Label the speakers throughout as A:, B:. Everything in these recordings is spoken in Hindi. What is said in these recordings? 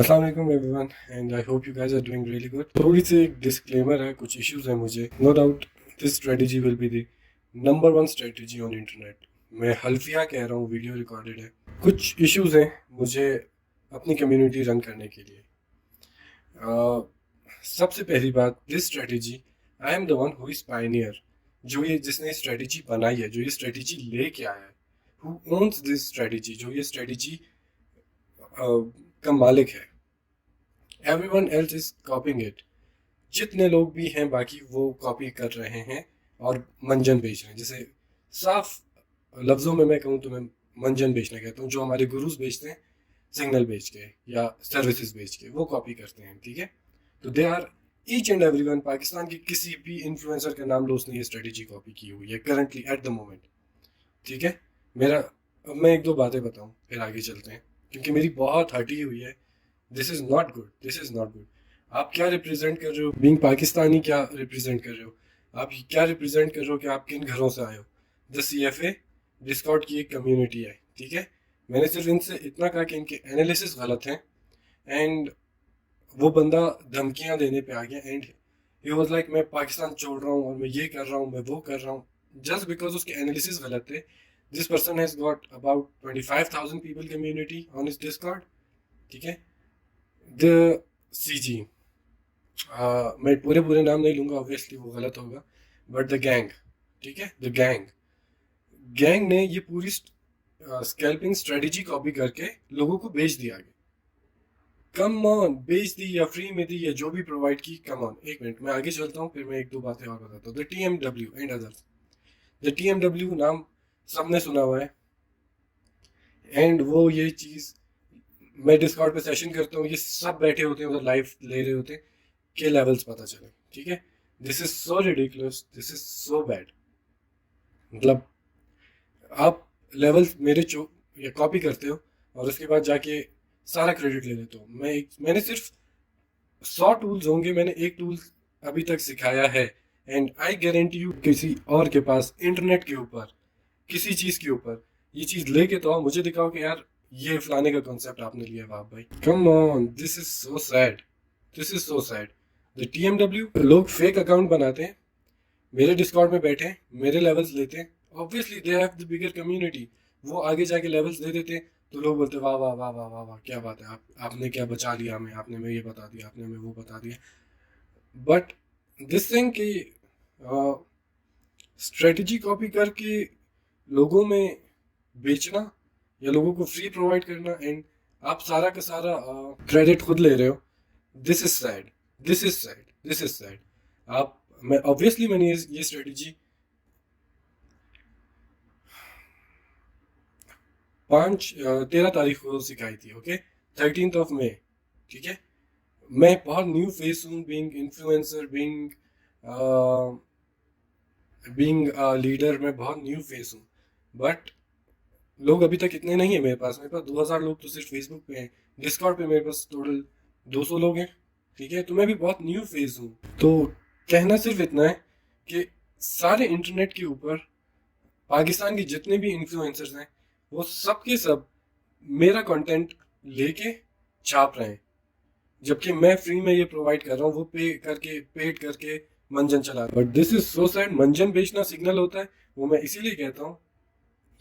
A: अस्सलाम वालेकुम everyone and I hope you guys are doing really good. थोड़ी सी एक डिस्क्लेमर है, कुछ इश्यूज हैं मुझे। No doubt this strategy will be the number one strategy on internet. मैं हल्फिया कह रहा हूँ, वीडियो रिकॉर्डेड है। कुछ इश्यूज हैं मुझे अपनी कम्युनिटी रन करने के लिए। सबसे पहली बात, this strategy I am the one who is Pioneer. जिसने स्ट्रेटजी बनाई है, जो ये स्ट्रेटजी लेके आया है, हु ओन्स दिस स्ट्रेटजी, जो ये स्ट्रेटजी का मालिक है। Everyone else is कॉपिंग it. जितने लोग भी हैं बाकी वो कॉपी कर रहे हैं और मंजन बेच रहे हैं। जैसे साफ लफ्ज़ों में मैं कहूँ तो मैं मंजन बेचना कहता हूँ। जो हमारे गुरुज बेचते हैं सिग्नल बेच के या सर्विसेज बेच के, वो कॉपी करते हैं। ठीक है, तो they are each and everyone. Pakistan के किसी भी इन्फ्लुएंसर का नाम लो, उसने ये स्ट्रेटेजी कॉपी की हुई है करंटली एट द मोमेंट। ठीक है, मेरा अब मैं एक दो बातें बताऊं फिर आगे चलते हैं, क्योंकि मेरी बहुत हटी हुई है। This is not good, this is not good. आप क्या रिप्रेजेंट कर रहे हो बीइंग पाकिस्तानी? क्या रिप्रेजेंट कर रहे हो आप? क्या रिप्रेजेंट कर रहे हो कि आप किन घरों से आए हो? द CFA डिस्कॉर्ड की एक कम्युनिटी है। ठीक है, मैंने सिर्फ इनसे इतना कहा कि इनके एनालिसिस गलत हैं एंड वो बंदा धमकियां देने पे आ गया एंड ही वाज लाइक मैं पाकिस्तान छोड़ रहा हूँ और मैं ये कर रहा हूँ, मैं वो कर रहा हूँ, जस्ट बिकॉज उसके एनालिसिस गलत थे। This person has got about 25,000 people community on his Discord. ठीक है, द CG, मैं पूरे पूरे नाम नहीं लूंगा, ऑब्वियसली वो गलत होगा, बट द गैंग। ठीक है, द गैंग गैंग ने ये पूरी स्कैल्पिंग स्ट्रेटजी कॉपी करके लोगों को बेच दिया आगे। कम ऑन, बेच दी या फ्री में दी या जो भी प्रोवाइड की, कम ऑन। एक मिनट मैं आगे चलता हूँ, फिर मैं एक दो बातें और बताता हूँ। The TMW and others. The TMW नाम सबने सुना हुआ है एंड वो ये चीज़, मैं डिस्कॉर्ड पे सेशन करता हूँ, ये सब बैठे होते हैं उधर लाइव ले रहे होते हैं के लेवल्स पता चले। ठीक है, this is so ridiculous, this is so bad. मतलब आप लेवल्स मेरे चो या कॉपी करते हो और उसके बाद जाके सारा क्रेडिट ले लेते हो। मैंने सिर्फ 100 टूल्स होंगे, मैंने एक टूल अभी तक सिखाया है एंड आई गारंटी यू किसी और के पास इंटरनेट के ऊपर किसी चीज के ऊपर ये चीज लेके तो आओ, मुझे दिखाओ कि यार ये फलाने का कॉन्सेप्ट आपने लिया। वाह भाई, come on, this is so sad, this is so sad. The TMW लोग फेक अकाउंट बनाते हैं, मेरे डिस्कॉर्ड में बैठे हैं, मेरे लेवल्स लेते हैं। Obviously they have the bigger community, वो आगे जाके लेवल्स दे देते हैं तो लोग बोलते हैं वाह वाह वाह वाह वाह वाह, क्या बात है, आपने क्या बचा लिया हमें, आपने हमें ये बता दिया, आपने हमें वो बता दिया। बट दिस थिंग कि स्ट्रेटजी कॉपी करके लोगों में बेचना या लोगों को फ्री प्रोवाइड करना एंड आप सारा का सारा क्रेडिट खुद ले रहे हो, this is sad, this is sad, this is sad. आप मैं ऑब्वियसली मैंने ये स्ट्रेटजी 13 तारीख को सिखाई थी। ओके, 13 मई। ठीक है, मैं बहुत न्यू फेस हूँ, बीइंग इन्फ्लुएंसर, बीइंग लीडर, मैं बहुत न्यू फेस हूँ। बट लोग अभी तक इतने नहीं है मेरे पास 2000 लोग तो सिर्फ फेसबुक पे हैं। डिस्कॉर्ड पे मेरे पास टोटल 200 लोग हैं। ठीक है, तो मैं भी बहुत न्यू फेस हूँ। तो कहना सिर्फ इतना है कि सारे इंटरनेट के ऊपर पाकिस्तान के जितने भी इन्फ्लुएंसर्स हैं वो सब के सब मेरा कंटेंट लेके छाप रहे हैं, जबकि मैं फ्री में ये प्रोवाइड कर रहा हूँ, वो पेड करके मंजन चला। But this is so sad. मंजन बेचना सिग्नल होता है, वो मैं इसीलिए कहता हूँ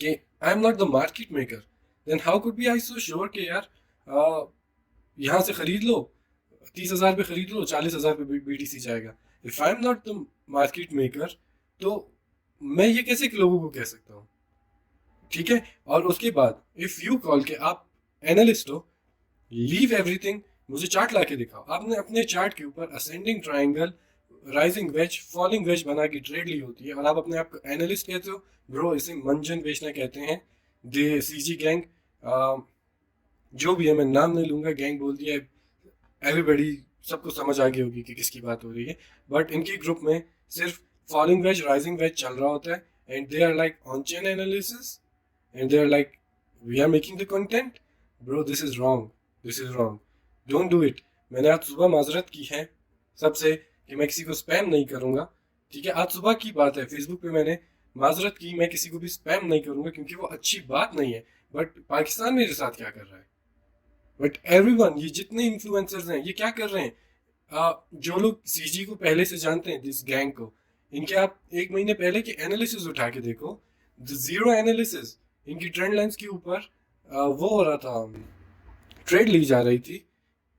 A: कि I am not the market maker. Then how could be I so sure कि यार यहाँ से खरीद लो, 30,000 पे खरीद लो, 40,000 पे BTC जाएगा। If I am not the market maker तो मैं ये कैसे लोगों को कह सकता हूँ? ठीक है, और उसके बाद इफ यू कॉल के आप एनालिस्ट हो, लीव एवरीथिंग, मुझे चार्ट ला के दिखाओ। आपने अपने चार्ट के ऊपर ascending triangle, rising veg, falling veg बना के ट्रेड ली होती है और आप अपने आप को एनालिस्ट कहते हो। ब्रो, इसे मंजन बेचना कहते हैं। दे CG गैंग, जो भी है, मैं नाम नहीं लूंगा, गैंग बोल दिया, एवरीबडी सबको समझ आ गई होगी कि किसकी बात हो रही है। बट इनके ग्रुप में सिर्फ फॉलिंग वेज, राइजिंग वेज चल रहा होता है and they are like on chain analysis and they are like we are making the content. Bro, this is wrong, this is wrong, don't do it. मैंने आज सुबह माजरत की है सबसे कि मैं किसी को स्पैम नहीं करूंगा। ठीक है, आज सुबह की बात है, फेसबुक पे मैंने माजरत की, मैं किसी को भी स्पैम नहीं करूंगा क्योंकि वो अच्छी बात नहीं है। बट पाकिस्तान मेरे साथ क्या कर रहा है? बट एवरीवन, ये जितने इन्फ्लुएंसर्स हैं ये क्या कर रहे हैं, जो लोग सीजी को पहले से जानते हैं, दिस गैंग को, इनके आप एक महीने पहले के एनालिसिस उठा के देखो, जीरो एनालिसिस, इनकी ट्रेंड लाइंस के ऊपर वो हो रहा था, ट्रेड ली जा रही थी,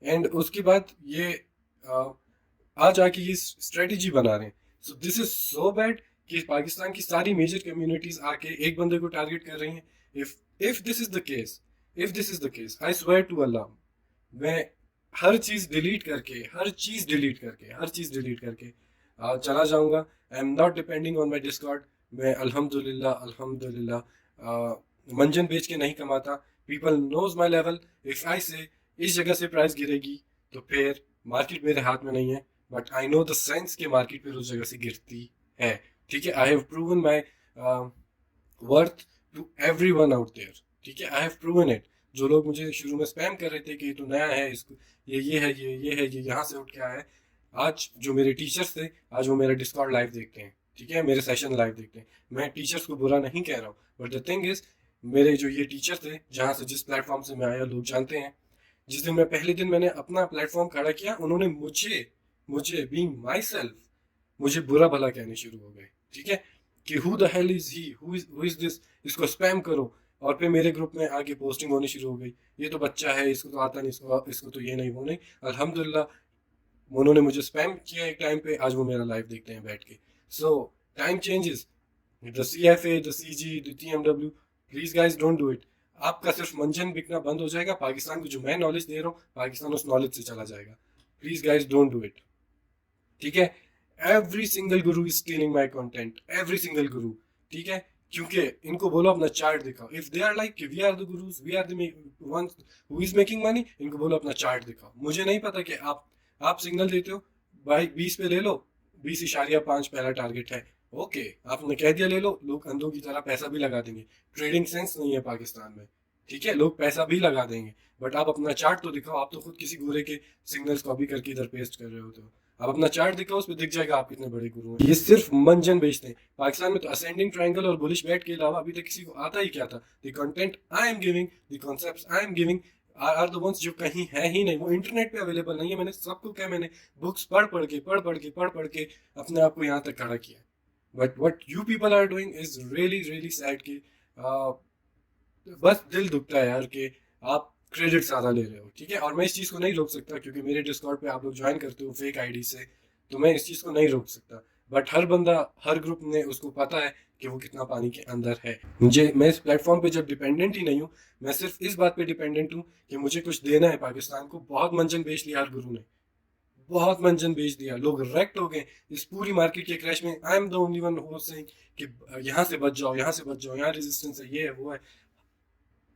A: एंड उसके बाद ये आज आके ये स्ट्रेटेजी बना रहे हैं। सो दिस इज सो बैड कि पाकिस्तान की सारी मेजर कम्युनिटीज आके एक बंदे को टारगेट कर रही हैं। If this is the case, if this is the case, I swear to Allah, मैं हर चीज डिलीट करके, हर चीज डिलीट करके चला जाऊंगा। I am not depending on my discord. मैं अल्हम्दुलिल्लाह मंजन बेच के नहीं कमाता। People knows my level. If I say इस जगह से प्राइस गिरेगी तो फिर मार्केट मेरे हाथ में नहीं है, but I know the sense के मार्केट फिर उस जगह से गिरती है। ठीक है, I have proven my worth to every one out there. ठीक है, आई हैव प्रूवन इट। जो लोग मुझे शुरू में स्पैम कर रहे थे कि तू नया है, इसको ये है, ये है, ये यहाँ से उठ के आया है, आज जो मेरे टीचर्स थे, आज वो मेरा डिस्कॉर्ड लाइव देखते हैं। ठीक है, मेरे सेशन लाइव देखते हैं। मैं टीचर्स को बुरा नहीं कह रहा हूँ, बट द थिंग इज, मेरे जो ये टीचर थे, जहाँ से, जिस प्लेटफॉर्म से मैं आया, लोग जानते हैं, जिस दिन मैं पहले दिन मैंने अपना प्लेटफॉर्म खड़ा किया, उन्होंने मुझे मुझे बीइंग माई सेल्फ, मुझे बुरा भला कहने शुरू हो गए। ठीक है, कि who the hell is he, who is this, इसको स्पैम करो। और फिर मेरे ग्रुप में आगे पोस्टिंग होनी शुरू हो गई, ये तो बच्चा है, इसको तो आता नहीं, इसको तो ये नहीं, वो नहीं। अल्हम्दुलिल्लाह उन्होंने मुझे स्पैम किया एक टाइम पे, आज वो मेरा लाइव देखते हैं बैठ के। सो time changes, the CFA, the CG, the TMW, please guys don't do it. आपका सिर्फ मंजन बिकना बंद हो जाएगा, पाकिस्तान को जो मैं नॉलेज दे रहा हूँ, पाकिस्तान उस नॉलेज से चला जाएगा। Please guys don't do it. ठीक है, every single guru is stealing my content, every single guru. ठीक है, क्योंकि इनको बोलो अपना चार्ट दिखाओ। If they are like we are the gurus, we are the ones who is making money, इनको बोलो अपना चार्ट दिखाओ। मुझे नहीं पता कि आप सिग्नल देते हो भाई 20 पे ले लो, 20.5 पहला टारगेट है, ओके, आपने कह दिया ले लो, लोग अंधों की तरह पैसा भी लगा देंगे। ट्रेडिंग सेंस नहीं है पाकिस्तान में। ठीक है, लोग पैसा भी लगा देंगे, बट आप अपना चार्ट तो दिखाओ। आप तो खुद किसी गोरे के सिग्नल्स कॉपी करके इधर पेस्ट कर रहे हो, तो आप अपना चार्ट दिखाओ, उस पर दिख जाएगा आप कितने बड़े गुरु हैं। ये सिर्फ मंजन बेचते हैं पाकिस्तान में। तो असेंडिंग ट्रायंगल और बुलिश बैट के अलावा अभी तक किसी को आता ही क्या था? The content I am giving, the concepts I am giving are the once जो कहीं है ही नहीं, वो इंटरनेट पे अवेलेबल नहीं है। मैंने सबको क्या, मैंने बुक्स पढ़ के अपने आप को यहाँ तक खड़ा किया। But what you people are doing is really sad कि बस दिल दुखता है यार कि आप क्रेडिट ज़्यादा ले रहे हो। ठीक है, और मैं इस चीज़ को नहीं रोक सकता क्योंकि मेरे डिस्कॉर्ड पे आप लोग ज्वाइन करते हो फेक आईडी से, तो मैं इस चीज़ को नहीं रोक सकता। बट हर बंदा, हर ग्रुप ने उसको पता है कि वो कितना पानी के अंदर है। मैं इस प्लेटफॉर्म पे जब डिपेंडेंट ही नहीं हूँ, मैं सिर्फ इस बात पे डिपेंडेंट हूँ कि मुझे कुछ देना है पाकिस्तान को। बहुत मंजन बेच लिया हर गुरु ने, बहुत मंजन बेच दिया, लोग रेक्ट हो गए इस पूरी मार्केट के क्रैश में। I am the only one who was saying कि यहाँ से बच जाओ, यहाँ से बच जाओ, यहाँ रेजिस्टेंस है, ये है, वो है।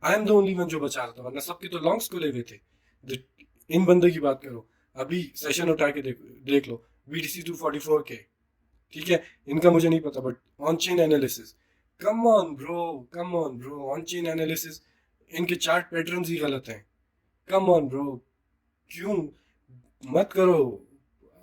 A: I am the only one जो बचा रहा था, वरना सबके तो लॉन्ग्स खुले हुए थे। इन बंदों की बात करो, अभी सेशन उठा के देख लो, BTC 244 के। ठीक है, इनका मुझे नहीं पता, but on chain analysis, come on bro, on chain analysis, इनके चार्ट पैटर्न्स ही गलत हैं। कम ऑन ब्रो, क्यों मत करो।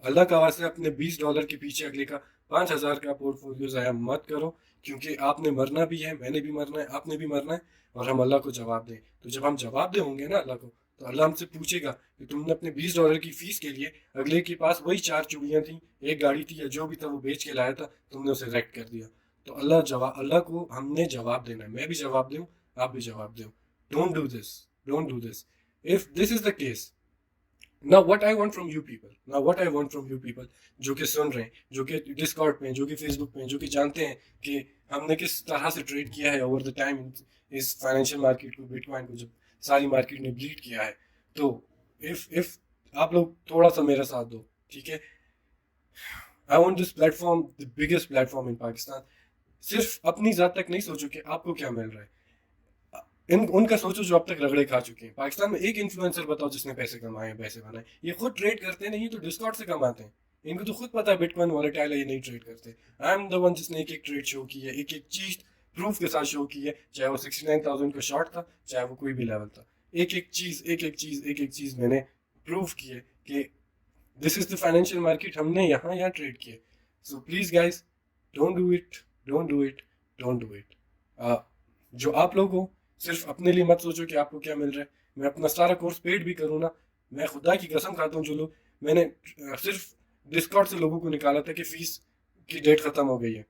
A: अल्लाह का वास्ते अपने $20 के पीछे अगले का 5,000 का पोर्टफोलियो ज़ाया मत करो, क्योंकि आपने मरना भी है, मैंने भी मरना है, आपने भी मरना है, और हम अल्लाह को जवाब दें। तो जब हम जवाब दे होंगे ना अल्लाह को, तो अल्लाह हमसे पूछेगा कि तुमने अपने $20 की फीस के लिए अगले के पास वही 4 चूड़ियाँ थी, एक गाड़ी थी, या जो भी था वो बेच के लाया था, तुमने उसे रेक्ट कर दिया। तो अल्लाह को हमने जवाब देना है। मैं भी जवाब दूँ, आप भी जवाब दो। Don't do this, don't do this. If this is the case, Now what I want from you people, जो कि सुन रहे हैं, जो कि डिस्कॉर्ड पे, जो कि फेसबुक पे, जो कि जानते हैं कि हमने किस तरह से ट्रेड किया है ओवर द टाइम इस फाइनेंशियल मार्केट को, बिटकॉइन को, जब सारी मार्केट ने ब्लीड किया है। तो इफ आप लोग थोड़ा सा मेरा साथ दो, ठीक है। I want this platform, the biggest platform इन पाकिस्तान। सिर्फ अपनी जात तक नहीं सोचो कि आपको क्या मिल रहा है, उनका सोचो जो अब तक रगड़े खा चुके हैं। पाकिस्तान में एक इन्फ्लुएंसर बताओ जिसने पैसे कमाए हैं, पैसे बनाए। ये खुद ट्रेड करते नहीं, तो डिस्कॉर्ड से कमाते हैं। इनको तो खुद पता है बिटकॉइन वॉलेटाइल है, ये नहीं ट्रेड करते। आई एम द वन जिसने एक एक ट्रेड शो की है, एक एक चीज प्रूफ के साथ शो की है, चाहे वो 69,000 का शॉर्ट था, चाहे वो कोई भी लेवल था। एक एक चीज मैंने प्रूफ की है कि this is the financial market, हमने यहाँ ट्रेड किए। So please guys, don't do it, don't do it, don't do it. जो आप लोग हो, सिर्फ अपने लिए मत सोचो कि आपको क्या मिल रहा है। मैं अपना सारा कोर्स पेड भी करूँ ना, मैं खुदा की कसम खाता हूँ, जो लोग मैंने सिर्फ डिस्कॉर्ड से लोगों को निकाला था कि फीस की डेट खत्म हो गई है,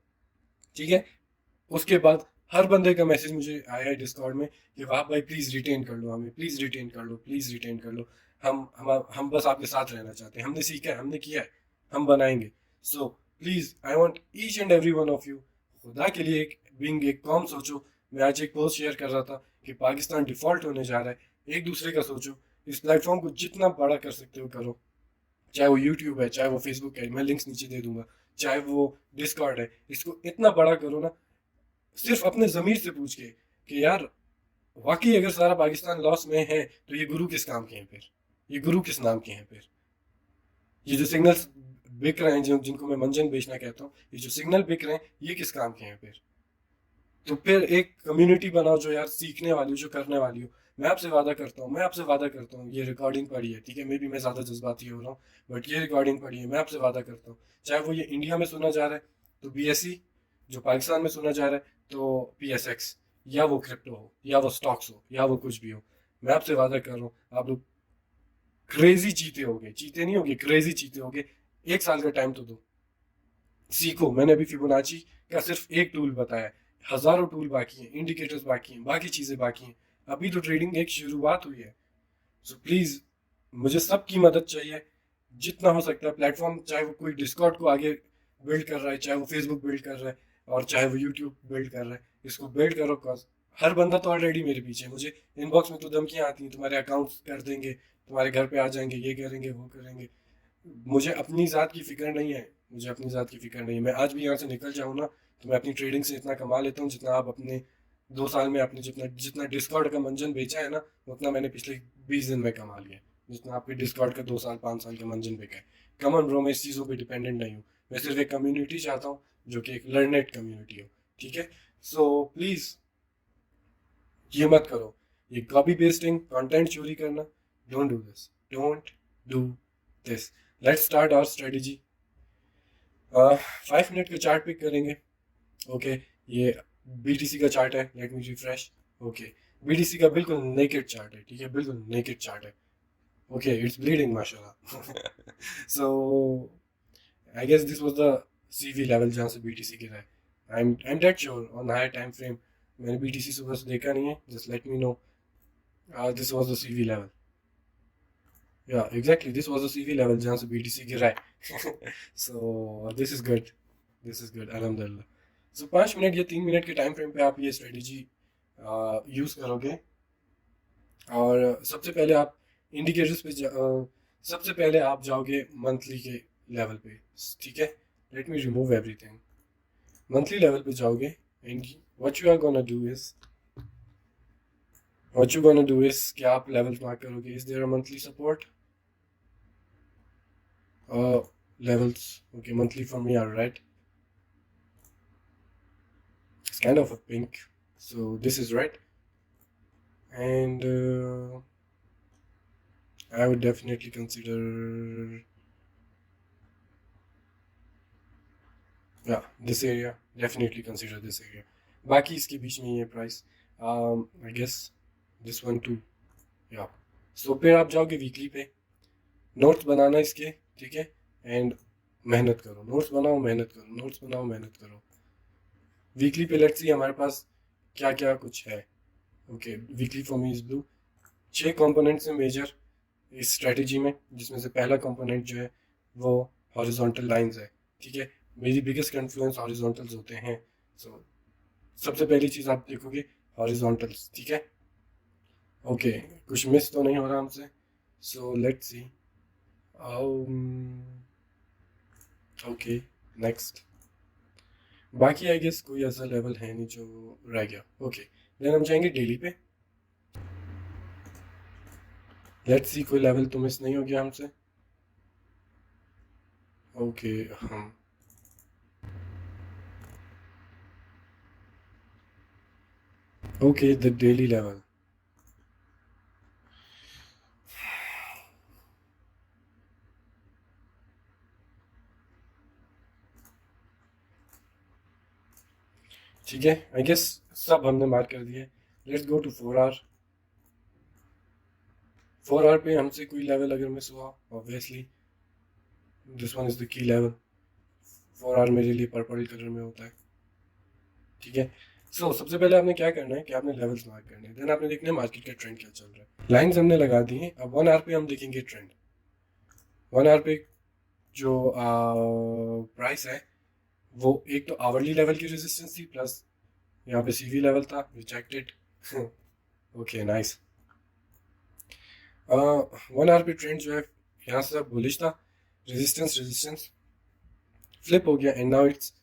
A: ठीक है, उसके बाद हर बंदे का मैसेज मुझे आया है डिस्कॉर्ड में कि वाह भाई प्लीज़ रिटेन कर लो हमें, प्लीज़ रिटेन कर लो, प्लीज़ रिटेन कर लो, हम बस आपके साथ रहना चाहते हैं, हमने सीखा है, हमने किया है, हम बनाएंगे। So please I want each and every one of you, खुदा के लिए एक बींग एक कॉम सोचो। मैं आज एक पोस्ट शेयर कर रहा था कि पाकिस्तान डिफ़ॉल्ट होने जा रहा है, एक दूसरे का सोचो, इस प्लेटफॉर्म को जितना बड़ा कर सकते हो करो, चाहे वो यूट्यूब है, चाहे वो फेसबुक है, मैं लिंक्स नीचे दे दूंगा, चाहे वो डिस्कॉर्ड है, इसको इतना बड़ा करो ना, सिर्फ अपने ज़मीर से पूछ के कि यार वाकई अगर सारा पाकिस्तान लॉस में है तो ये गुरु किस काम के हैं फिर, ये गुरु किस नाम के हैं फिर, ये जो सिग्नल्स बिक रहे हैं, जिनको मैं मंजन बेचना कहता हूँ, ये जो सिग्नल बिक रहे हैं ये किस काम के हैं फिर। तो फिर एक कम्युनिटी बनाओ जो यार सीखने वाली हो, जो करने वाली हो। मैं आपसे वादा करता हूँ, मैं आपसे वादा करता हूँ, ये रिकॉर्डिंग पड़ी है, ठीक है, मे बी मैं ज़्यादा जज्बाती हो रहा हूँ, बट ये रिकॉर्डिंग पड़ी है, मैं आपसे वादा करता हूँ, चाहे वो ये इंडिया में सुना जा रहा है तो BSE, जो पाकिस्तान में सुना जा रहा है तो PSX, या वो क्रिप्टो हो, या वो स्टॉक्स हो, या वो कुछ भी हो, मैं आपसे वादा कर रहा हूँ आप लोग क्रेजी चीते होगे, चीते नहीं होगे, क्रेजी चीते होगे। एक साल का टाइम तो दो, सीखो। मैंने अभी फिबोनाची का सिर्फ एक टूल बताया है, हजारों टूल बाकी हैं, इंडिकेटर्स बाकी हैं, बाकी चीज़ें बाकी हैं, अभी तो ट्रेडिंग एक शुरुआत हुई है। सो प्लीज़ मुझे सबकी मदद चाहिए, जितना हो सकता है प्लेटफॉर्म, चाहे वो कोई डिस्कॉर्ड को आगे बिल्ड कर रहा है, चाहे वो फेसबुक बिल्ड कर रहा है, और चाहे वो यूट्यूब बिल्ड कर रहा है, इसको बिल्ड करो। कॉज हर बंदा तो ऑलरेडी मेरे पीछे है, मुझे इनबॉक्स में तो धमकियाँ आती हैं, तुम्हारे अकाउंट्स कर देंगे, तुम्हारे घर पे आ जाएंगे, ये करेंगे वो करेंगे। मुझे अपनी ज़ात की फ़िक्र नहीं है, मुझे अपनी ज़ात की फ़िक्र नहीं है। मैं आज भी यहाँ से निकल जाऊँ ना तो मैं अपनी ट्रेडिंग से इतना कमा लेता हूँ जितना आप अपने 2 साल में आपने जितना जितना डिस्कॉर्ड का मंजन बेचा है ना, उतना मैंने पिछले 20 दिन में कमा लिया, जितना आपके डिस्कॉर्ड का 2 साल 5 साल का मंजन बेचा है। कमन ब्रो, मैं इस चीज़ों पर डिपेंडेंट नहीं हूँ, मैं सिर्फ एक कम्युनिटी चाहता हूँ जो कि एक लर्नेड कम्युनिटी हो, ठीक है। सो प्लीज़ ये मत करो, ये कॉपी पेस्टिंग कंटेंट चोरी करना, don't do this, don't do this. Let's start our strategy. 5 minute का चार्ट पिक करेंगे, ओके। ये BTC का चार्ट है, let me refresh. Okay, BTC का बिल्कुल नेकेड चार्ट है, ठीक है, बिल्कुल नेकेड चार्ट है, ओके, इट्स ब्लीडिंग माशाल्लाह। So I guess this was the CV level जहाँ से BTC गिरा है। I am dead sure on higher time frame, मैंने BTC सुबह से देखा नहीं है, just let me know. This was the CV level, या exactly this was the CV level जहाँ से BTC गिरा है। So this is good, this is good अल्हम्दुलिल्लाह। सो 5 मिनट या 3 मिनट के टाइम फ्रेम पे आप ये स्ट्रेटजी यूज़ करोगे, और सबसे पहले आप इंडिकेटर्स पे सबसे पहले आप जाओगे मंथली के लेवल पे, ठीक है। Let me remove everything. Monthly level पे जाओगे, and what you are gonna do is, कि आप लेवल मार्क करोगे, is there a monthly support levels, okay, monthly for me are red, it's kind of a pink, so this is red, and I would definitely consider, yeah, this area, definitely consider this area। बाकी इसके बीच में ये price, I guess this one too, yeah। so फिर आप जाओगे वीकली पे, नोट्स बनाना इसके, ठीक है, एंड मेहनत करो, नोट्स बनाओ, मेहनत करो, नोट्स बनाओ, मेहनत करो। वीकली पे लेट्स सी हमारे पास क्या क्या कुछ है, okay. Weekly for me is blue, 6 components हैं मेजर इस स्ट्रेटजी में, जिसमें से पहला कंपोनेंट जो है वो हॉरिजॉन्टल लाइंस है, ठीक है। मेरी बिगेस्ट इन्फ्लुएंस हॉरिजॉन्टल्स होते हैं। सो सबसे पहली चीज़ आप देखोगे हॉरिजॉन्टल्स, ठीक है, ओके। कुछ मिस तो नहीं हो रहा हमसे, so let's see, okay, next. बाकी आई गेस कोई ऐसा लेवल है नहीं जो रह गया, ओके। देन हम जाएंगे डेली पे, लेट्स सी कोई लेवल तो मिस नहीं हो गया हमसे, ओके। हम ओके, द डेली लेवल, ठीक है। आई गेस सब हमने मार्क कर दिए, let's go to 4 hour. 4 hour पे हमसे कोई लेवल अगर मिस हुआ, obviously this one is the key level. 4 hour मेरे लिए पर्पल कलर में होता है, ठीक है। सो सबसे पहले आपने क्या करना है कि आपने लेवल्स मार्क करने हैं, देन आपने देखना है मार्केट का ट्रेंड क्या चल रहा है। लाइंस हमने लगा दी हैं। अब 1 आवर पे हम देखेंगे ट्रेंड। 1 आवर पे जो प्राइस है वो एक तो आवरली लेवल की रेजिस्टेंस थी, प्लस यहाँ पे सीवी लेवल था, रिजेक्टेड। Okay nice. 1 आवर पे ट्रेंड जो है यहाँ से बुलिश था, रेजिस्टेंस रेजिस्टेंस फ्लिप हो गया एंड नाउ इट्स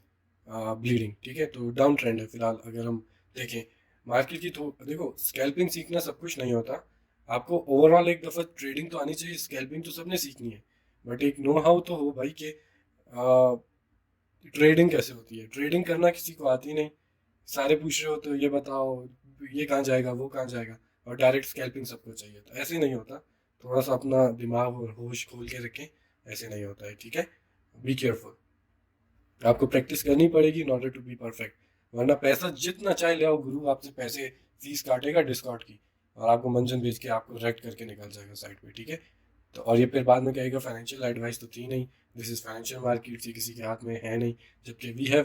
A: ब्लीडिंग, ठीक है। तो डाउन ट्रेंड है फिलहाल। अगर हम देखें मार्केट की, तो देखो स्कैल्पिंग सीखना सब कुछ नहीं होता। आपको ओवरऑल एक दफ़ा ट्रेडिंग तो आनी चाहिए, स्कैल्पिंग तो सबने सीखनी है, बट एक नो हाउ तो हो भाई कि ट्रेडिंग कैसे होती है। ट्रेडिंग करना किसी को आती नहीं, सारे पूछ रहे हो तो ये बताओ ये कहाँ जाएगा वो कहाँ जाएगा, और डायरेक्ट स्कैल्पिंग सबको चाहिए, तो ऐसे नहीं होता। थोड़ा सा अपना दिमाग और होश खोल के रखें, ऐसे नहीं होता है, ठीक है। बी केयरफुल, आपको प्रैक्टिस करनी पड़ेगी in order to be perfect, वरना पैसा जितना चाहे ले आओ, गुरु आपसे पैसे फीस काटेगा डिस्काउंट की, और आपको मंजन बेच के आपको रेक्ट करके निकल जाएगा साइड पे, ठीक है। तो और ये फिर बाद में कहेगा फाइनेंशियल एडवाइस तो थी नहीं, दिस इज़ फाइनेंशियल मार्केट, ये किसी के हाथ में है नहीं, जबकि वी हैव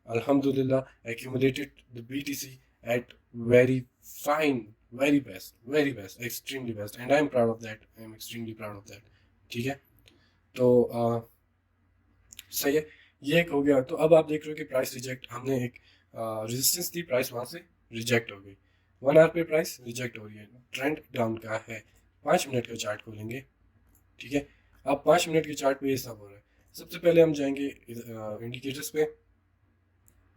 A: अल्हम्दुलिल्लाह accumulated the BTC at very fine, very best, extremely best, and I am proud of that, I am extremely proud of that, ठीक है। तो सही है, ये एक हो गया। तो अब आप देख रहे हो कि प्राइस रिजेक्ट, हमने एक रेजिस्टेंस थी, प्राइस वहाँ से रिजेक्ट हो गई। 1 आवर पे प्राइस रिजेक्ट हो रही है, ट्रेंड डाउन का है। 5 मिनट का चार्ट खोलेंगे, ठीक है। अब 5 मिनट के चार्ट पे ये सब हो रहा है। सबसे पहले हम जाएंगे इंडिकेटर्स पे।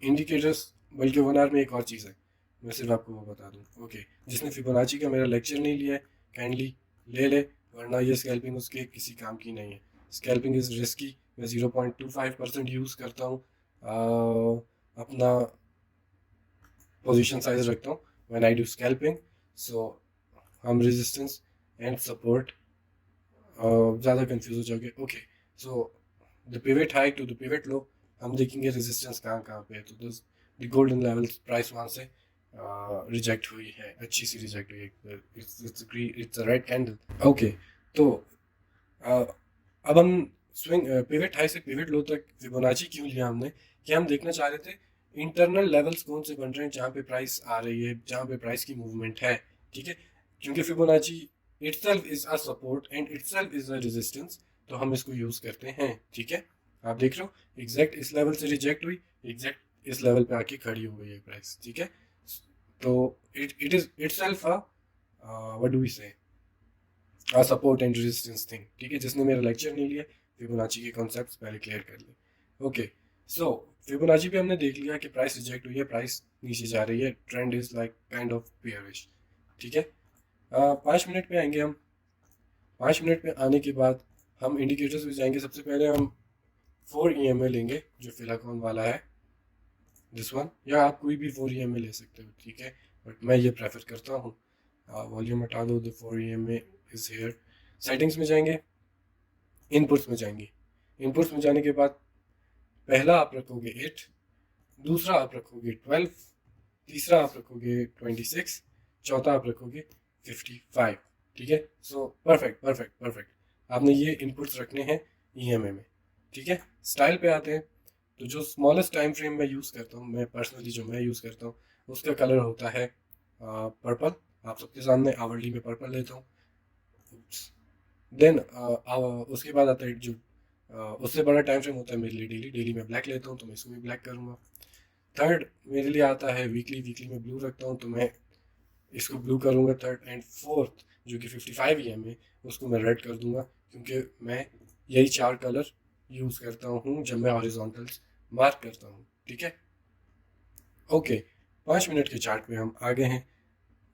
A: इंडिकेटर्स, बल्कि 1 आवर में एक और चीज़ है, मैं सिर्फ आपको वो बता दूँ, ओके। जिसने फिबोनाची का मेरा लेक्चर नहीं लिया है काइंडली ले ले, वरना ये स्कैल्पिंग उसके किसी काम की नहीं है। Scalping is risky. मैं 0.25% यूज़ करता हूँ, अपना पोजीशन साइज रखता हूँ when I do scalping. So हम रेजिस्टेंस एंड सपोर्ट, ज़्यादा कंफ्यूज हो जाओगे, okay. So the pivot high to the pivot low, हम देखेंगे रेजिस्टेंस कहाँ कहाँ पे है। तो द गोल्डन लेवल प्राइस वहाँ से रिजेक्ट हुई है, अच्छी सी रिजेक्ट हुई है, it's a red candle, okay. तो अब हम स्विंग पिवट हाई से पिवट लो तक फिबोनाची क्यों लिया हमने, कि हम देखना चाह रहे थे इंटरनल लेवल्स कौन से बन रहे हैं जहाँ पे प्राइस आ रही है, जहाँ पे प्राइस की मूवमेंट है, ठीक है। क्योंकि Fibonacci itself is a support and itself is a resistance, तो हम इसको यूज करते हैं, ठीक है। आप देख रहे हो एग्जैक्ट इस लेवल से रिजेक्ट हुई, एग्जैक्ट इस लेवल पे आके खड़ी हो गई है प्राइस, ठीक है। तो it is itself a what do we say support and resistance thing, ठीक है। जिसने मेरा लेक्चर नहीं लिया, फिबोनाची के कॉन्सेप्ट्स पहले क्लियर कर ले, ओके। सो फिबोनाची पे हमने देख लिया कि प्राइस रिजेक्ट हुई है, प्राइस नीचे जा रही है, trend is like kind of bearish, ठीक है। 5 मिनट पे आएंगे हम। 5 मिनट पे आने के बाद हम इंडिकेटर्स पे जाएंगे। सबसे पहले हम 4 EMA लेंगे, जो फिलाकॉन वाला है, दिस वन, या आप कोई भी 4 EMA ले सकते हो, ठीक है, बट मैं ये प्रेफर करता हूँ। वॉल्यूम हटा दो, the 4 EMA is here. Settings में जाएंगे, इनपुट्स में जाएंगे। इनपुट्स में जाने के बाद पहला आप रखोगे 8, दूसरा आप रखोगे 12, तीसरा आप रखोगे 26, चौथा आप रखोगे 55, ठीक है। सो परफेक्ट परफेक्ट परफेक्ट, आपने ये इनपुट्स रखने हैं EMA में, ठीक है। स्टाइल पे आते हैं, तो जो स्मॉलेस्ट टाइम फ्रेम मैं यूज़ करता हूँ, मैं पर्सनली जो मैं यूज़ करता हूँ, उसका कलर होता है पर्पल। आप सबके सामने आवरली में पर्पल लेता हूँ। देन उसके बाद आता है जो उससे बड़ा टाइम फ्रेम होता है मेरे लिए डेली, डेली मैं ब्लैक लेता हूँ, तो मैं इसको भी ब्लैक करूँगा। थर्ड मेरे लिए आता है वीकली, वीकली में ब्लू रखता हूँ, तो मैं इसको ब्लू करूँगा थर्ड। एंड फोर्थ जो कि 55 EMA, उसको मैं रेड कर दूँगा, क्योंकि मैं यही 4 कलर यूज़ करता हूँ जब मैं हॉरिजॉन्टल्स मार्क करता हूँ, ठीक है। ओके, 5 मिनट के चार्ट पे हम आ गए हैं,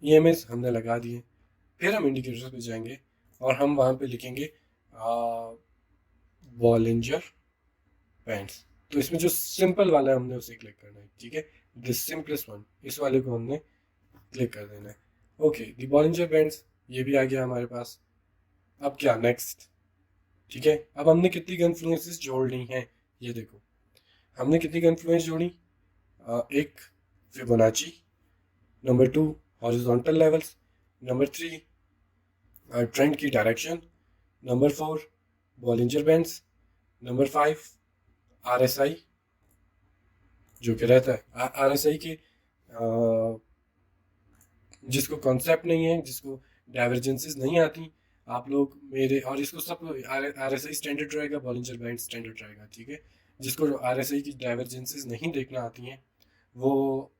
A: EMAs हमने लगा दिए। फिर हम इंडिकेटर्स पे जाएंगे और हम वहाँ पे लिखेंगे बॉलिंजर बैंड्स। तो इसमें जो सिंपल वाला है हमने उसे क्लिक करना है, ठीक है, द सिंपलेस्ट वन, इस वाले को हमने क्लिक कर देना है। ओके, द बॉलिंजर बैंड्स ये भी आ गया हमारे पास। अब क्या नेक्स्ट, ठीक है। अब हमने कितनी कन्फ्लुएंसेस जोड़नी है, ये देखो हमने कितनी कन्फ्लुएंस जोड़ी, एक Fibonacci, number 2 horizontal levels, number 3 trend की direction, number 4 Bollinger bands, number 5 RSI जो कि रहता है RSI की जिसको कॉन्सेप्ट नहीं है, जिसको डाइवर्जेंसेस नहीं आती, आप लोग मेरे और इसको सब RSI स्टैंडर्ड रहेगा, बॉलिंजर बैंड स्टैंडर्ड रहेगा, ठीक है। जिसको RSI की डाइवर्जेंसेस नहीं देखना आती हैं वो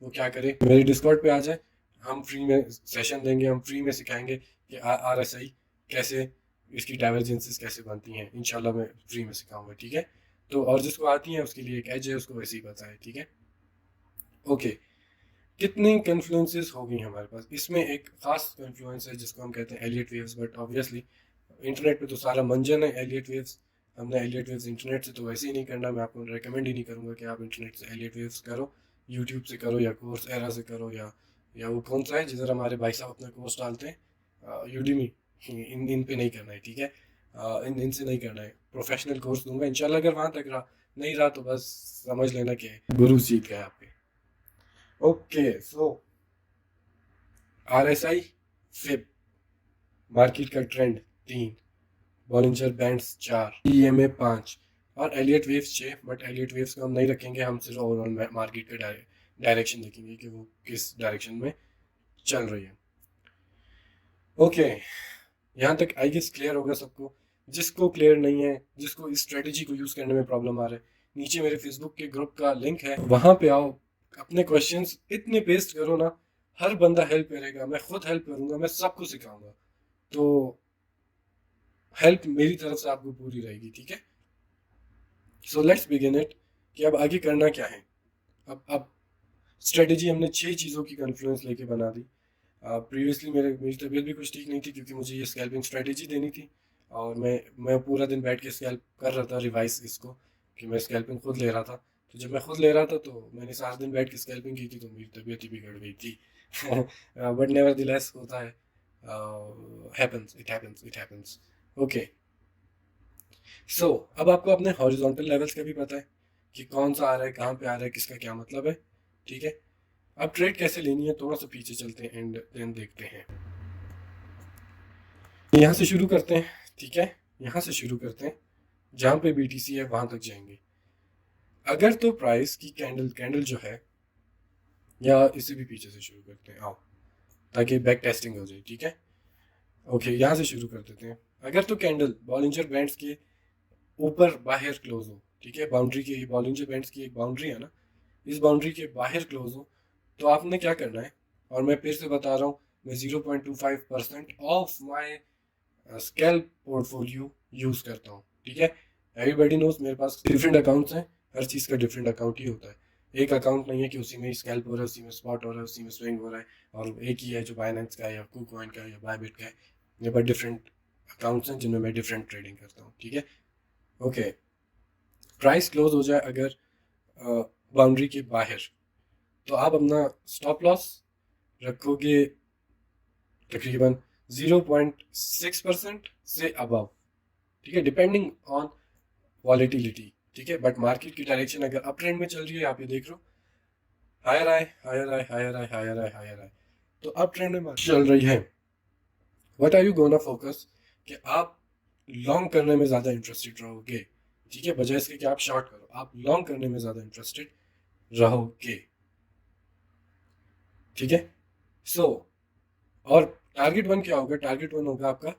A: क्या करे, मेरे डिस्कॉर्ड पे आ जाए, हम फ्री में सेशन देंगे, हम फ्री में सिखाएंगे कि RSI कैसे, इसकी डाइवर्जेंसेस कैसे बनती हैं, इंशाल्लाह मैं फ्री में सिखाऊंगा, ठीक है। तो और जिसको आती है उसके लिए एक एज है, उसको वैसे ही पता है, ठीक है। ओके, कितनी कन्फ्लुएंसेस हो गई हमारे पास, इसमें एक खास कन्फ्लुएंस है जिसको हम कहते हैं Elliott waves, but obviously internet पे तो सारा मंजन है एलियट वेव्स। हमने एलियट वेव्स इंटरनेट से तो वैसे ही नहीं करना, मैं आपको रेकमेंड ही नहीं करूँगा कि आप इंटरनेट से एलियट वेव्स करो, यूट्यूब से करो या कोर्स एरा से करो, या वो कौन सा है जिधर हमारे भाई साहब अपना कोर्स डालते हैं, यूडीमी, इन पे नहीं करना है, ठीक है। इनसे नहीं करना है, प्रोफेशनल कोर्स दूंगा इंशाल्लाह। अगर वहाँ तक रहा, नहीं रहा तो बस समझ लेना कि गुरु सीख गया आपके। Okay, so RSI fib, market का ट्रेंड 3, बॉलिंजर बैंड्स 4, EMA 5 और Elliott waves 6। But Elliott waves को हम नहीं रखेंगे, हम सिर्फ ओवरऑल मार्केट का डायरेक्शन देखेंगे कि वो किस डायरेक्शन में चल रही है। ओके, यहाँ तक आई गेस क्लियर होगा सबको। जिसको क्लियर नहीं है, जिसको इस स्ट्रेटेजी को यूज़ करने में प्रॉब्लम आ रहा है, नीचे मेरे फेसबुक के ग्रुप का लिंक है, वहाँ पे आओ, अपने क्वेश्चंस इतने पेस्ट करो ना, हर बंदा हेल्प करेगा, मैं खुद हेल्प करूँगा, मैं सबको सिखाऊंगा। तो हेल्प मेरी तरफ से आपको पूरी रहेगी, ठीक है। सो लेट्स बिगिन इट, कि अब आगे करना क्या है। अब स्ट्रेटेजी हमने 6 चीज़ों की कन्फ्लुएंस लेके बना दी। प्रीवियसली मेरी तबीयत भी कुछ ठीक नहीं थी, क्योंकि मुझे ये स्कैल्पिंग स्ट्रेटेजी देनी थी, और मैं पूरा दिन बैठ के स्कैल्प कर रहा था, रिवाइज इसको, कि मैं स्कैल्पिंग खुद ले रहा था। तो जब मैं खुद ले रहा था तो मैंने सारा दिन बैठ के स्कैल्पिंग की थी, तो मेरी तबीयत ही बिगड़ गई थी। बट नेवर दिलेस होता है, happens, it happens, it happens. Okay, so अब आपको अपने हॉरिजॉन्टल लेवल्स का भी पता है कि कौन सा आ रहा है, कहाँ पे आ रहा है, किसका क्या मतलब है, ठीक है। अब ट्रेड कैसे लेनी है, थोड़ा सा पीछे चलते हैं एंड देन देखते हैं। यहाँ से शुरू करते हैं, ठीक है, यहाँ से शुरू करते हैं, जहाँ पे BTC है वहां तक जाएंगे। अगर तो प्राइस की कैंडल जो है, या इसे भी पीछे से शुरू करते हैं, आओ, ताकि बैक टेस्टिंग हो जाए, ठीक है। ओके, यहाँ से शुरू कर देते हैं। अगर तो कैंडल बॉलिंजर बैंड्स के ऊपर बाहर क्लोज हो, ठीक है, बाउंड्री की, बॉलिंजर बैंड्स की एक बाउंड्री है ना, इस बाउंड्री के बाहर क्लोज हो, तो आपने क्या करना है, और मैं फिर से बता रहा हूँ, मैं 0.25% of my scalp portfolio use करता हूँ, ठीक है। एवरीबडी नोज मेरे पास डिफरेंट अकाउंट्स हैं, हर चीज़ का डिफरेंट अकाउंट ही होता है। एक अकाउंट नहीं है कि उसी में स्कैल्प हो रहा है, उसी में स्पॉट हो रहा है, उसी में स्विंग हो रहा है, और एक ही है जो बाइनेंस का है या KuCoin का है या बायबिट का है। मेरे पास डिफरेंट अकाउंट्स हैं जिनमें मैं डिफरेंट ट्रेडिंग करता हूँ, ठीक है। ओके, प्राइस क्लोज हो जाए अगर बाउंड्री के बाहर, तो आप अपना स्टॉप लॉस रखोगे तकरीबन 0.6% से अबव, ठीक है, डिपेंडिंग ऑन वॉलेटिलिटी, ठीक है। बट मार्केट की डायरेक्शन अगर अप ट्रेंड में चल रही है, आप ये देख लो, हायर आए, हायर आए, हायर आए, हायर आए, हायर आए, तो अप ट्रेंड में चल रही है। What are you gonna focus, कि आप लॉन्ग करने में ज़्यादा इंटरेस्टेड रहोगे, ठीक है, बजाय इसके कि आप शॉर्ट करो, आप लॉन्ग करने में ज़्यादा इंटरेस्टेड रहोगे, ठीक है। सो और टारगेट वन क्या होगा, टारगेट वन होगा आपका,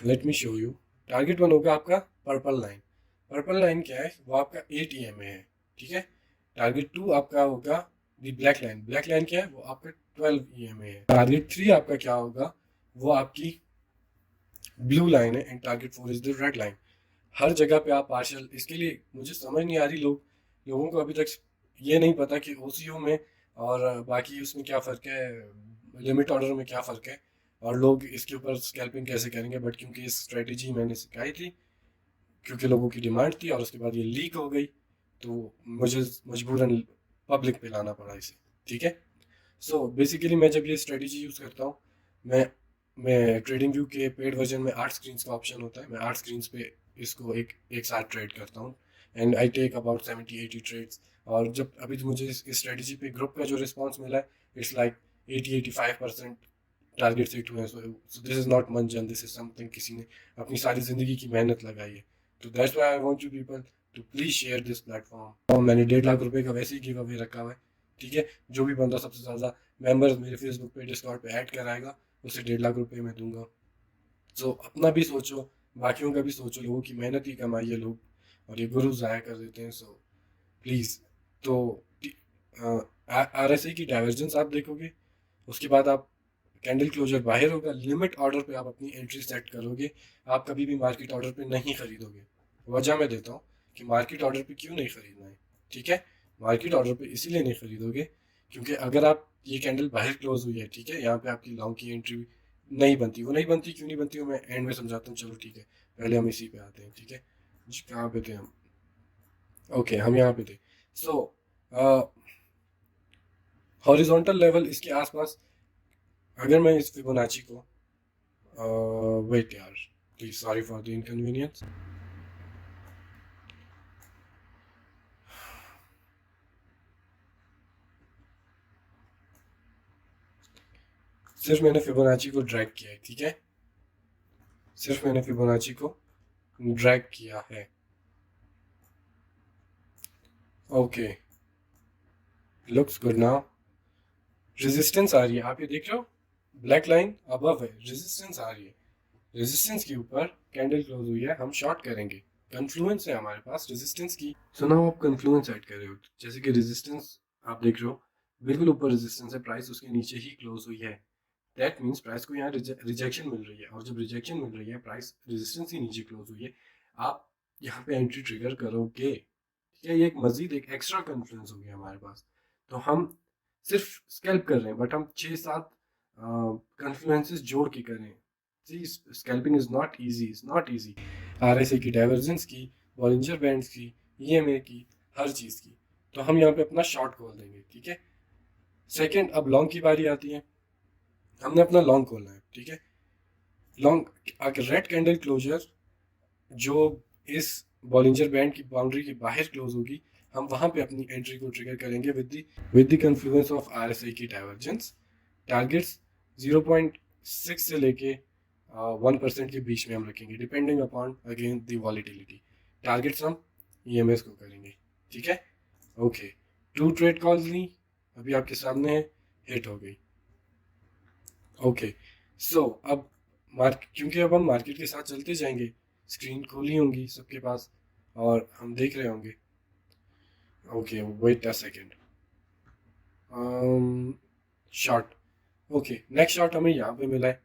A: let me show you, target one होगा आपका पर्पल लाइन। पर्पल लाइन क्या है, वो आपका 8 EMA है, ठीक है। टारगेट टू आपका होगा the black line, black line क्या है, वो आपका 12 EMA है। टारगेट थ्री आपका क्या होगा, वो आपकी ब्लू लाइन है, and target four is the red line. हर जगह पे आप पार्शल, इसके लिए मुझे समझ नहीं आ रही, लोगों को अभी तक ये नहीं पता कि OCO में और बाकी उसमें क्या फ़र्क है, लिमिट ऑर्डर में क्या फ़र्क है, और लोग इसके ऊपर स्कैल्पिंग कैसे करेंगे। बट क्योंकि ये स्ट्रेटेजी मैंने सिखाई थी, क्योंकि लोगों की डिमांड थी, और उसके बाद ये लीक हो गई, तो मुझे मजबूरन पब्लिक पे लाना पड़ा इसे, ठीक है। सो बेसिकली मैं जब ये स्ट्रेटेजी यूज़ करता हूँ, मैं मैं ट्रेडिंग व्यू के पेड वर्जन में 8 स्क्रीन का ऑप्शन होता है, मैं 8 स्क्रीन पे इसको एक साथ ट्रेड करता हूँ, and I take about 70-80 trades. और जब अभी तो मुझे इस स्ट्रेटेजी पे ग्रुप का जो रिस्पांस मिला है, इट्स लाइक 80-85% टारगेट सेट हुए हैं. सो दिस इज नॉट मंजन, दिस इज समथिंग किसी ने अपनी सारी ज़िंदगी की मेहनत लगाई है. तो that's why I want you people to please share this platform. और मैंने 1.5 लाख रुपए का वैसे ही गिव अवे रखा हुआ है. ठीक है, जो भी बंदा सबसे ज़्यादा मेंबर्स मेरे फेसबुक पे डिस्कॉर्ड पे ऐड कराएगा उसे 1.5 लाख रुपए मैं दूंगा. सो अपना भी सोचो, बाकियों का भी सोचो. लोगों की मेहनत ही कमाई है लोग, और ये गुरु ज़ाया कर देते हैं. So please. तो RSI की डाइवर्जेंस आप देखोगे, उसके बाद आप कैंडल क्लोजर बाहर होगा, लिमिट ऑर्डर पे आप अपनी एंट्री सेट करोगे. आप कभी भी मार्केट ऑर्डर पे नहीं खरीदोगे. वजह मैं देता हूँ कि मार्केट ऑर्डर पे क्यों नहीं खरीदना है. ठीक है, मार्केट ऑर्डर पे इसीलिए नहीं खरीदोगे क्योंकि अगर आप ये कैंडल बाहर क्लोज हुई है, ठीक है, यहाँ पे आपकी लॉन्ग की एंट्री नहीं बनती. वो नहीं बनती, क्यों नहीं बनती वो मैं एंड में समझाता हूँ. चलो ठीक है, पहले हम इसी पे आते हैं. ठीक है जी, कहाँ पे थे हम? ओके, हम यहाँ पे थे. सो हॉरिजॉन्टल लेवल इसके आसपास, अगर मैं इस फिबोनाची को वेट यार, please sorry for the inconvenience. सिर्फ मैंने फिबोनाची को ड्रैग किया है. ठीक है, सिर्फ मैंने फिबोनाची को ड्रैग किया है. Okay, looks good now. Resistance आ रही है, आप ये देख रहे हो, ब्लैक लाइन अबव है, रेजिस्टेंस आ रही है. रेजिस्टेंस के ऊपर कैंडल क्लोज हुई है, हम शॉर्ट करेंगे. कन्फ्लुएंस है हमारे पास रेजिस्टेंस की. सुना हो आप कन्फ्लुएंस ऐड कर रहे हो, जैसे कि रेजिस्टेंस आप देख रहे हो, बिल्कुल ऊपर रेजिस्टेंस है, प्राइस उसके नीचे ही क्लोज हुई है. दैट मीन्स प्राइस को यहाँ रिजेक्शन मिल रही है, और जब रिजेक्शन मिल रही है, प्राइस रेजिस्टेंस ही नीचे क्लोज हुई है, आप यहाँ पे एंट्री ट्रिगर करोगे. ठीक है, ये एक मजीद एक एक्स्ट्रा कन्फ्लुएंस हो गया हमारे पास. तो हम सिर्फ स्कैल्प कर रहे हैं, बट हम 6-7 कन्फ्लुएंसेस जोड़ के कर रहे हैं. See, scalping is not easy. It's not easy. RSI की डाइवर्जेंस की, बॉलिंजर बैंड्स की, EMA की, हर चीज़ की. तो हम यहाँ पे अपना शॉर्ट खोल देंगे. ठीक है, सेकंड, अब लॉन्ग की बारी आती है. हमने अपना लॉन्ग खोलना है. ठीक है, लॉन्ग अगर रेड कैंडल क्लोजर जो इस बॉलिंजर बैंड की बाउंड्री के बाहर क्लोज होगी, हम वहाँ पे अपनी एंट्री को ट्रिगर करेंगे with the confluence of RSI की डाइवर्जेंस. टारगेट्स 0.6 से लेके 1% के बीच में हम रखेंगे, depending upon again the volatility. Targets हम EMS को करेंगे. ठीक है, ओके. 2 ट्रेड कॉल्स ली, अभी आपके सामने है, हिट हो गई. ओके, सो अब क्योंकि अब हम मार्केट के साथ चलते जाएंगे, स्क्रीन खोली होंगी सबके पास और हम देख रहे होंगे. Okay, wait a second. Short. Okay, next short हमें यहाँ पे मिला है.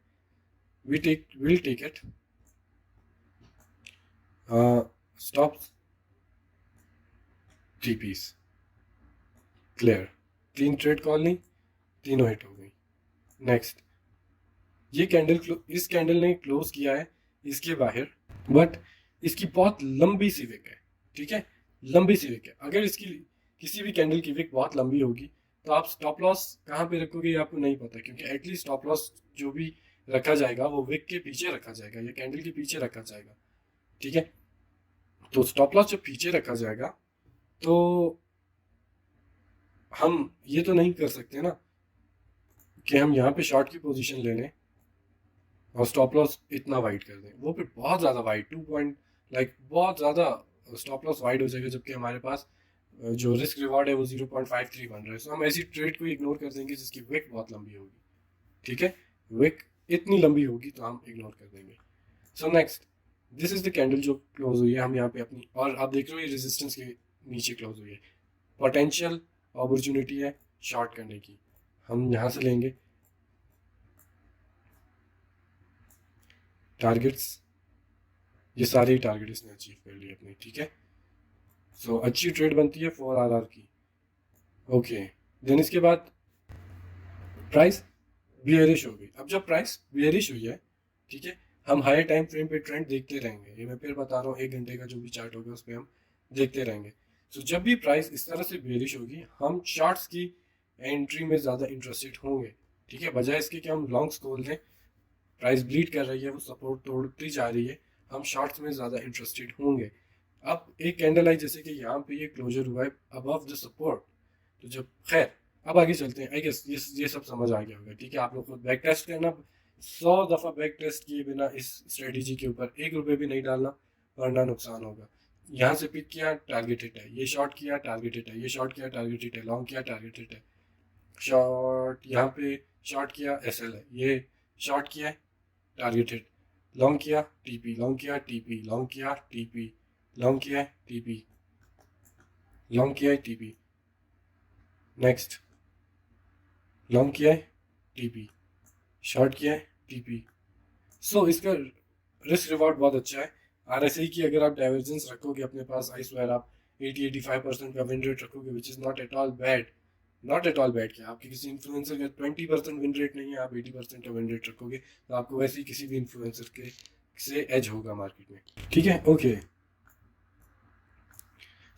A: we'll take it. Stop. TPs clear. 3 trade call ली, तीनों हिट हो गई. नेक्स्ट, ये कैंडल इस कैंडल ने क्लोज किया है इसके बाहर, बट इसकी बहुत लंबी सी विक है. ठीक है, लंबी सी विक है. अगर इसकी किसी भी कैंडल की विक बहुत लंबी होगी तो आप स्टॉप लॉस कहाँ पे रखोगे ये आपको नहीं पता, क्योंकि एटलीस्ट स्टॉप लॉस जो भी रखा जाएगा वो विक के पीछे रखा जाएगा या कैंडल के पीछे रखा जाएगा. ठीक है, तो स्टॉप लॉस जब पीछे रखा जाएगा तो हम ये तो नहीं कर सकते ना कि हम यहाँ पे शॉर्ट की पोजीशन ले लें और स्टॉप लॉस इतना वाइड कर दें. वो फिर बहुत ज़्यादा वाइड, 2 पॉइंट लाइक बहुत ज़्यादा स्टॉप लॉस वाइड हो जाएगा, जबकि हमारे पास जो रिस्क रिवॉर्ड है वो 0.53 बन रहा है. सो हम ऐसी ट्रेड को इग्नोर कर देंगे जिसकी विक बहुत लंबी होगी. ठीक है, विक इतनी लंबी होगी तो हम इग्नोर कर देंगे. So next, this is the candle जो क्लोज हुई है. हम यहाँ पे अपनी, और आप देख रहे हो ये रेजिस्टेंस के नीचे क्लोज हुई है, पोटेंशियल अपॉर्चुनिटी है शॉर्ट करने की. हम यहाँ से लेंगे टारगेट्स, ये सारे टारगेट इसने अचीव कर लिए अपने. ठीक है, सो अच्छी ट्रेड बनती है 4RR की. ओके, देन इसके बाद प्राइस बियरिश हो गई. अब जब प्राइस बियरिश हुई है, ठीक है, हम हायर टाइम फ्रेम पे ट्रेंड देखते रहेंगे. ये मैं फिर बता रहा हूँ, 1 घंटे का जो भी चार्ट होगा उस पर हम देखते रहेंगे. सो जब भी प्राइस इस तरह से बियरिश होगी, हम शॉर्ट्स की एंट्री में ज़्यादा इंटरेस्टेड होंगे. ठीक है, बजाय इसके कि हम लॉन्ग्स खोल दें, प्राइस ब्लीड कर रही है, वो सपोर्ट तोड़ती जा रही है, हम शॉर्ट्स में ज़्यादा इंटरेस्टेड होंगे. अब एक कैंडल आई जैसे कि यहाँ पे ये क्लोजर हुआ है अबव द सपोर्ट, तो जब खैर अब आगे चलते हैं। आई गेस ये सब समझ आ गया होगा, ठीक है। आप लोग खुद बैक टेस्ट करना, 100 दफ़ा बैक टेस्ट किए बिना इस स्ट्रेटेजी के ऊपर 1 रुपये भी नहीं डालना, वरना नुकसान होगा। यहाँ से पिक किया, टारगेट हिट है, ये शॉर्ट किया, टारगेट हिट है, ये शॉर्ट किया, टारगेट हिट है, लॉन्ग किया, टारगेट हिट है, शॉर्ट यहाँ पे शॉर्ट किया, एसएल है, ये शॉर्ट किया है, टारगेट हिट, लॉन्ग किया, टीपी, लॉन्ग किया, टीपी, लॉन्ग किया, टीपी, लॉन्ग किया, टीपी, लॉन्ग किया, टीपी, नेक्स्ट लॉन्ग किया है, टीपी, शॉर्ट किया है, टीपी। सो इसका रिस्क रिवॉर्ड बहुत अच्छा है। आरएसआई की अगर आप डाइवर्जेंस रखोगे अपने पास, आई स्वेयर आप 80-85% का विन रेट रखोगे, which is not at all bad. Not at all bad क्या, आपके किसी इन्फ्लुएंसर का 20% विन रेट नहीं है, आप 80% का विन रेट रखोगे, तो आपको वैसे ही किसी भी इन्फ्लुएंसर के से एज होगा मार्केट में, ठीक है। ओके,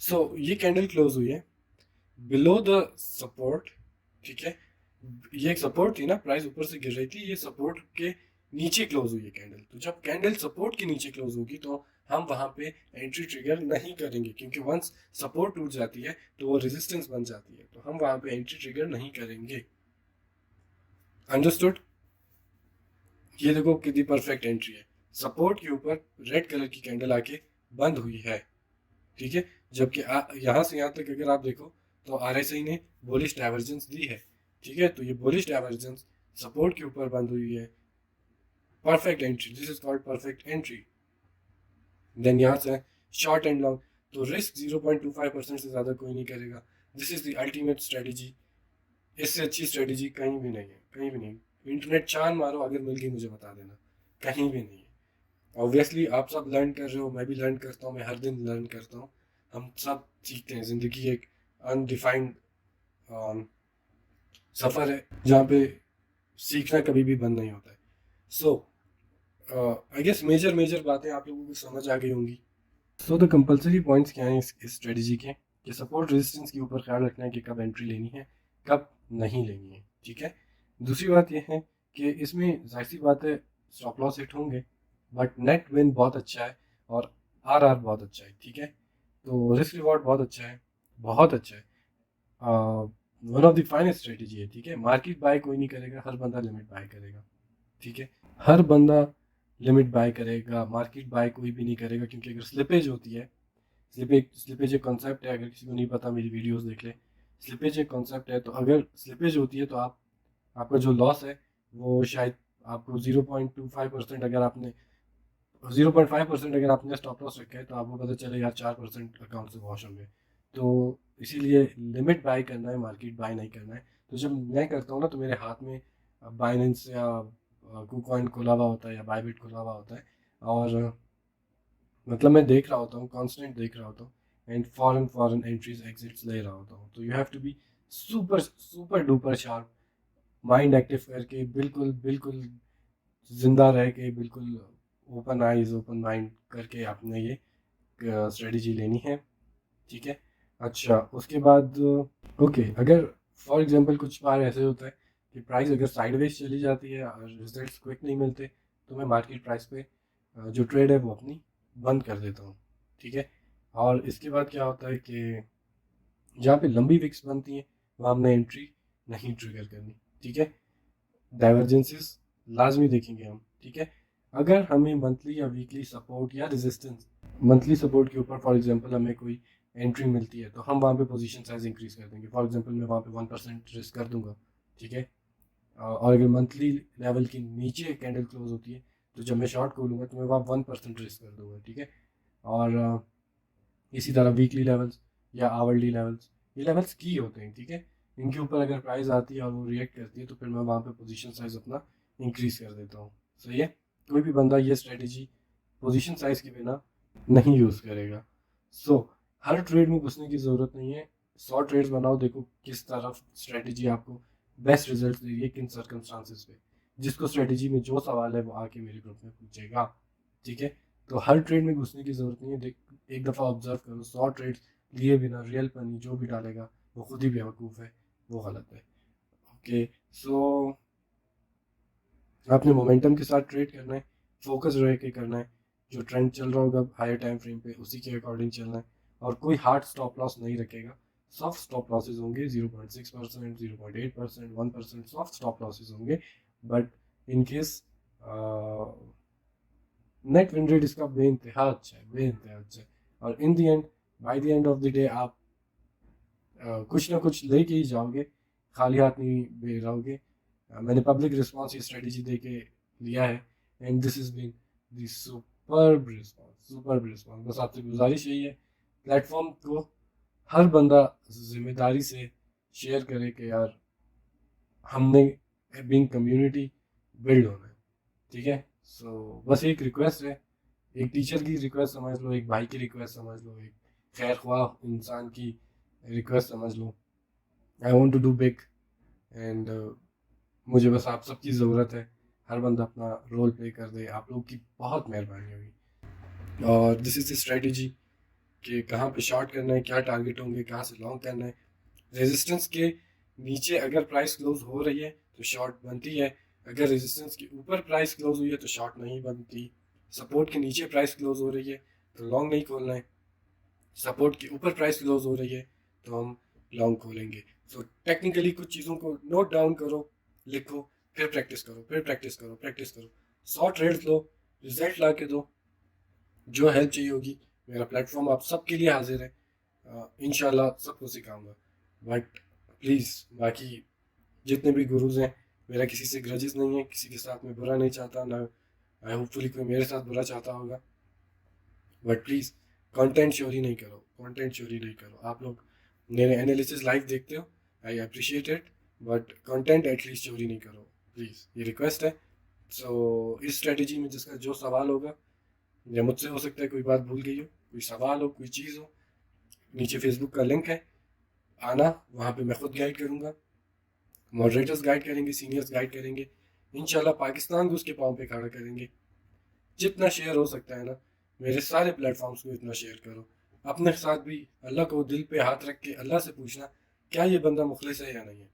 A: सो ये कैंडल क्लोज हुई है बिलो द सपोर्ट, ठीक है। ये एक सपोर्ट थी ना, प्राइस ऊपर से गिर रही थी, ये सपोर्ट के नीचे क्लोज हुई है कैंडल। तो जब कैंडल सपोर्ट के नीचे क्लोज होगी तो हम वहां पे एंट्री ट्रिगर नहीं करेंगे, क्योंकि वंस सपोर्ट टूट जाती है तो वो रेजिस्टेंस बन जाती है, तो हम वहां पे एंट्री ट्रिगर नहीं करेंगे। अंडरस्टूड? ये देखो कितनी परफेक्ट एंट्री है, सपोर्ट के ऊपर रेड कलर की कैंडल आके बंद हुई है, ठीक है। जबकि यहाँ से यहाँ तक अगर आप देखो तो आरएसआई ने बुलिश डाइवर्जेंस दी है, ठीक है। तो ये बुलिश डाइवर्जेंस सपोर्ट के ऊपर बंद हुई है, perfect entry, this is called perfect entry. Then यहाँ से शॉर्ट एंड लॉन्ग, तो रिस्क 0.25% से ज़्यादा कोई नहीं करेगा। This is the ultimate strategy, इससे अच्छी स्ट्रेटेजी कहीं भी नहीं है, कहीं भी नहीं। इंटरनेट चांद मारो, अगर मिल गई मुझे बता देना, कहीं भी नहीं है। ऑब्वियसली आप सब लर्न कर रहे हो, मैं भी लर्न करता हूँ, मैं हर दिन लर्न करता हूँ, हम सब सीखते हैं। ज़िंदगी एक अनडिफाइंड सफ़र है जहाँ पे सीखना कभी भी बंद नहीं होता है। सो आई गेस मेजर मेजर बातें आप लोगों को समझ आ गई होंगी। सो द कंपलसरी पॉइंट्स क्या हैं इस स्ट्रेटजी के, कि सपोर्ट रेजिस्टेंस के ऊपर ख्याल रखना है कि कब एंट्री लेनी है, कब नहीं लेनी है, ठीक है। दूसरी बात यह है कि इसमें जाहिर सी बात है स्टॉप लॉस हिट होंगे, बट नेट विन बहुत अच्छा है और आर बहुत अच्छा है, ठीक है। तो रिस्क रिवॉर्ड बहुत अच्छा है, बहुत अच्छा है, one of the finest strategy है, ठीक है। मार्केट बाय कोई नहीं करेगा, हर बंदा लिमिट बाय करेगा, ठीक है। हर बंदा लिमिट बाय करेगा, मार्केट बाय कोई भी नहीं करेगा, क्योंकि अगर स्लिपेज होती है, स्लिपेज एक कॉन्सेप्ट है, अगर किसी को नहीं पता मेरी वीडियोस देख ले। स्लिपेज एक कॉन्सेप्ट है, तो अगर स्लिपेज होती है तो आपका जो लॉस है वो शायद आपको 0.25%, अगर आपने 0.5% अगर आपने स्टॉप लॉस रखा है तो आपको पता चले यार 4% अकाउंट से वॉश होंगे। तो इसीलिए लिमिट बाय करना है, मार्केट बाय नहीं करना है। तो जब मैं करता हूँ ना, तो मेरे हाथ में बाइनेंस या कुकॉइन खुला हुआ होता है या बायबिट खुला हुआ होता है, और मतलब मैं देख रहा होता हूँ, कॉन्स्टेंट देख रहा होता हूँ, एंड फॉरन एंट्रीज एग्जिट्स ले रहा होता हूँ। तो you have to be super super duper sharp, mind active करके, बिल्कुल बिल्कुल जिंदा रह के, बिल्कुल ओपन आइज ओपन माइंड करके आपने ये स्ट्रेटजी लेनी है, ठीक है। अच्छा, उसके बाद ओके, अगर फॉर एग्जांपल कुछ बार ऐसे होता है कि प्राइस अगर साइडवेज चली जाती है और रिजल्ट्स क्विक नहीं मिलते, तो मैं मार्केट प्राइस पे जो ट्रेड है वो अपनी बंद कर देता हूँ, ठीक है। और इसके बाद क्या होता है कि जहाँ पे लंबी विक्स बनती हैं वहाँ हमने एंट्री नहीं ट्रिगर करनी, ठीक है। डाइवर्जेंसेस लाजमी देखेंगे हम, ठीक है। अगर हमें मंथली या वीकली सपोर्ट या रेजिस्टेंस, मंथली सपोर्ट के ऊपर फॉर एग्जांपल हमें कोई एंट्री मिलती है, तो हम वहाँ पे पोजीशन साइज इंक्रीज कर देंगे। फॉर एग्जांपल मैं वहाँ पे 1% रिस्क कर दूंगा, ठीक है। और अगर मंथली लेवल के नीचे कैंडल क्लोज होती है, तो जब मैं शॉर्ट खोलूँगा तो मैं वहाँ 1% रिस्क कर दूंगा, ठीक है। और इसी तरह वीकली लेवल्स या आवरली लेवल्स, ये लेवल्स की होते हैं, ठीक है। इनके ऊपर अगर प्राइस आती है और वो रिएक्ट करती है, तो फिर मैं वहाँ पे पोजीशन साइज अपना इंक्रीज कर देता हूँ, सही है। कोई भी बंदा ये स्ट्रेटजी पोजीशन साइज के बिना नहीं यूज़ करेगा। सो हर ट्रेड में घुसने की ज़रूरत नहीं है, 100 ट्रेड्स बनाओ, देखो किस तरफ स्ट्रेटजी आपको बेस्ट रिजल्ट दे रही है, किन सर्कमस्टांसिस पे। जिसको स्ट्रेटजी में जो सवाल है वो आके मेरे ग्रुप में पूछेगा, ठीक है। तो हर ट्रेड में घुसने की ज़रूरत नहीं है, देख एक दफ़ा ऑब्जर्व करो, 100 ट्रेड्स लिए बिना रियल पनी जो भी डालेगा वो खुद ही बेवकूफ़ है, वो गलत है। ओके, सो आपने मोमेंटम के साथ ट्रेड करना है, फोकस रह के करना है, जो ट्रेंड चल रहा होगा हायर टाइम फ्रेम पे उसी के अकॉर्डिंग चलना है, और कोई हार्ड स्टॉप लॉस नहीं रखेगा, सॉफ्ट स्टॉप लॉसेज होंगे 0.6%, 0.8%, 1% सॉफ्ट स्टॉप लॉसेज होंगे, but in case net win rate इसका बेइंतहा अच्छा है, बेइंतहा अच्छा है। और in the end, by the end of the day आप कुछ ना कुछ लेके ही जाओगे, खाली हाथ नहीं बे रहोगे। मैंने पब्लिक रिस्पॉन्स ये स्ट्रेटजी दे के लिया है, and this is been the superb response, superb response. बस आपसे गुजारिश यही है, प्लेटफॉर्म को हर बंदा जिम्मेदारी से शेयर करे कि यार हमने बिंग कम्युनिटी बिल्ड होना है, ठीक है। सो बस एक रिक्वेस्ट है, एक टीचर की रिक्वेस्ट समझ लो, एक भाई की रिक्वेस्ट समझ लो, एक खैर ख्वाह इंसान की रिक्वेस्ट समझ लो। I want to do big, and मुझे बस आप सबकी ज़रूरत है, हर बंदा अपना रोल प्ले कर दे, आप लोग की बहुत मेहरबानी होगी। और दिस इज़ द स्ट्रेटजी कि कहाँ पे शॉर्ट करना है, क्या टारगेट होंगे, कहाँ से लॉन्ग करना है। रेजिस्टेंस के नीचे अगर प्राइस क्लोज हो रही है तो शॉर्ट बनती है, अगर रेजिस्टेंस के ऊपर प्राइस क्लोज हुई है तो शॉर्ट नहीं बनती। सपोर्ट के नीचे प्राइस क्लोज हो रही है तो लॉन्ग नहीं खोलना है, सपोर्ट के ऊपर प्राइस क्लोज हो रही है तो हम लॉन्ग खोलेंगे। सो टेक्निकली कुछ चीज़ों को नोट डाउन करो, लिखो, फिर प्रैक्टिस करो, फिर प्रैक्टिस करो, प्रैक्टिस करो। 100 ट्रेड्स लो, रिजल्ट ला के दो, जो हेल्प चाहिए होगी मेरा प्लेटफॉर्म आप सबके लिए हाजिर है। इंशाल्लाह सबको सिखाऊंगा। बट प्लीज़ बाकी जितने भी गुरुज हैं, मेरा किसी से ग्रजेस नहीं है, किसी के साथ मैं बुरा नहीं चाहता, ना आई होपफुली कोई मेरे साथ बुरा चाहता होगा। बट प्लीज़ कंटेंट चोरी नहीं करो, कंटेंट चोरी नहीं करो। आप लोग मेरे एनालिसिस लाइव देखते हो, I appreciate it, but content at least चोरी नहीं करो प्लीज़, ये रिक्वेस्ट है। सो इस स्ट्रेटजी में जिसका जो सवाल होगा, या मुझसे हो सकता है कोई बात भूल गई हो, कोई सवाल हो, कोई चीज़ हो, नीचे फेसबुक का लिंक है, आना, वहाँ पे मैं खुद गाइड करूँगा, मॉडरेटर्स गाइड करेंगे, सीनियर्स गाइड करेंगे, इंशाल्लाह पाकिस्तान को उसके पाँव पे खड़ा करेंगे। जितना शेयर हो सकता है ना, मेरे सारे प्लेटफॉर्म्स को इतना शेयर करो। अपने साथ भी अल्लाह को दिल पे हाथ रख के अल्लाह से पूछना क्या ये बंदा मुखलिस है या नहीं है,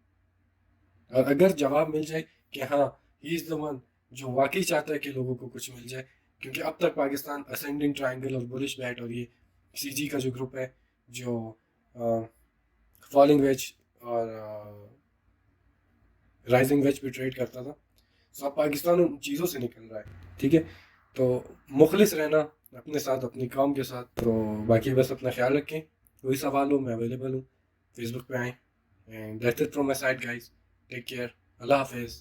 A: और अगर जवाब मिल जाए कि हाँ ही इज़ द वन जो वाकई चाहता है कि लोगों को कुछ मिल जाए, क्योंकि अब तक पाकिस्तान असेंडिंग ट्रायंगल और बुलिश बैट और ये सीजी का जो ग्रुप है जो फॉलिंग वेज और राइजिंग वेज पे ट्रेड करता था, सो अब पाकिस्तान उन चीज़ों से निकल रहा है, ठीक है। तो मुखलिस रहना अपने साथ, अपनी कौम के साथ। तो बाकी बस अपना ख्याल रखें, कोई सवाल हो मैं अवेलेबल हूँ, फेसबुक पे आएँ, and that's it from my side guys, take care, अल्लाह हाफिज़।